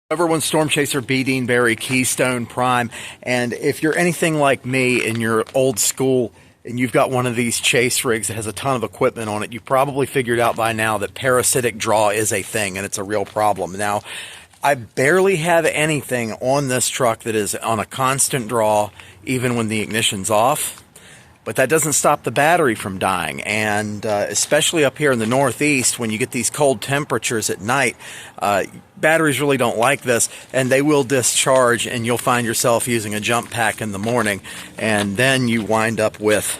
Everyone's Storm Chaser, B. Dean Barry, Keystone Prime, and if you're anything like me and you're old school and you've got one of these chase rigs that has a ton of equipment on it, you probably figured out by now that parasitic draw is a thing and it's a real problem. Now, I barely have anything on this truck that is on a constant draw even when the ignition's off. But that doesn't stop the battery from dying, and especially up here in the Northeast, when you get these cold temperatures at night, batteries really don't like this, and they will discharge, and you'll find yourself using a jump pack in the morning, and then you wind up with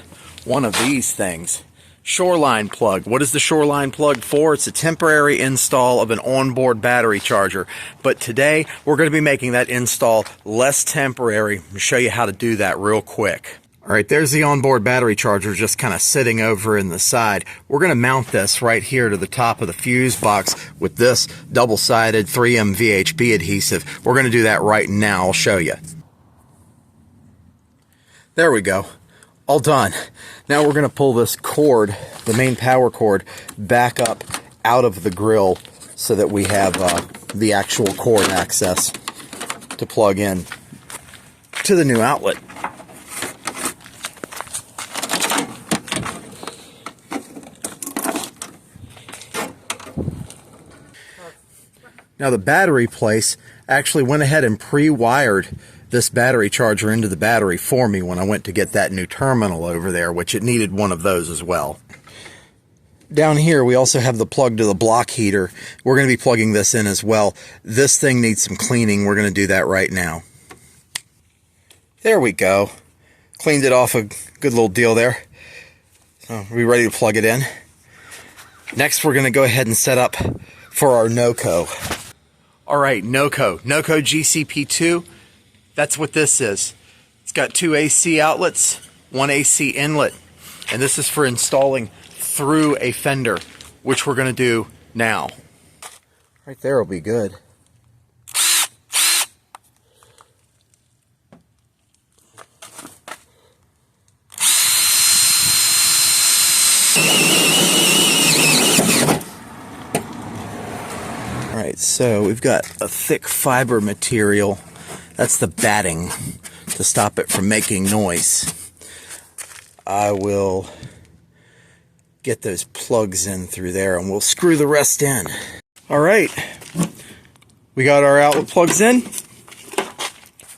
one of these things. Shoreline plug. What is the Shoreline plug for? It's a temporary install of an onboard battery charger. But today, we're going to be making that install less temporary. I'll show you how to do that real quick. All right, there's the onboard battery charger just kind of sitting over in the side. We're going to mount this right here to the top of the fuse box with this double-sided 3M VHB adhesive. We're going to do that right now. I'll show you. There we go. All done. Now we're going to pull this cord, the main power cord, back up out of the grill so that we have the actual cord access to plug in to the new outlet. Now the battery place actually went ahead and pre-wired this battery charger into the battery for me when I went to get that new terminal over there, which it needed one of those as well. Down here we also have the plug to the block heater. We're going to be plugging this in as well. This thing needs some cleaning. We're going to do that right now. There we go. Cleaned it off, a good little deal there. So we're ready to plug it in. Next we're going to go ahead and set up for our NOCO. All right, NOCO GCP2, that's what this is. It's got 2 AC outlets, 1 AC inlet, and this is for installing through a fender, which we're going to do now. Right there will be good. Alright, so we've got a thick fiber material. That's the batting to stop it from making noise. I will get those plugs in through there and we'll screw the rest in. Alright, we got our outlet plugs in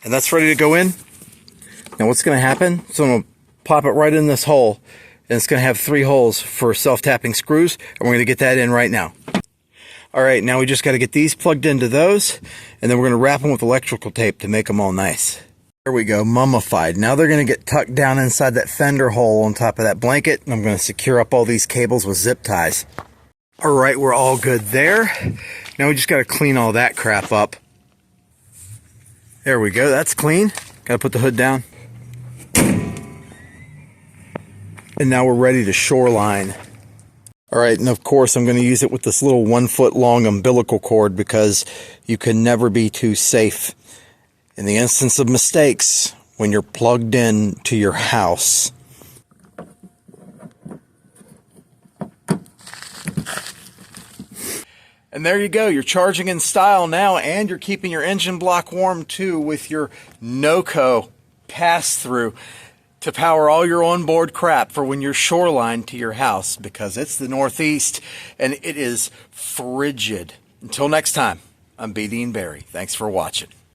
and that's ready to go in. Now what's going to happen? So I'm going to pop it right in this hole, and it's going to have 3 holes for self-tapping screws, and we're going to get that in right now. Alright, now we just got to get these plugged into those, and then we're going to wrap them with electrical tape to make them all nice. There we go, mummified. Now they're going to get tucked down inside that fender hole on top of that blanket, and I'm going to secure up all these cables with zip ties. Alright, we're all good there. Now we just got to clean all that crap up. There we go, that's clean. Got to put the hood down. And now we're ready to shoreline. Alright, and of course I'm going to use it with this little 1 foot long umbilical cord because you can never be too safe in the instance of mistakes when you're plugged in to your house. And there you go, you're charging in style now, and you're keeping your engine block warm too with your NOCO pass-through to power all your onboard crap for when you're shoreline to your house, because it's the Northeast and it is frigid. Until next time, I'm B. Dean Barry. Thanks for watching.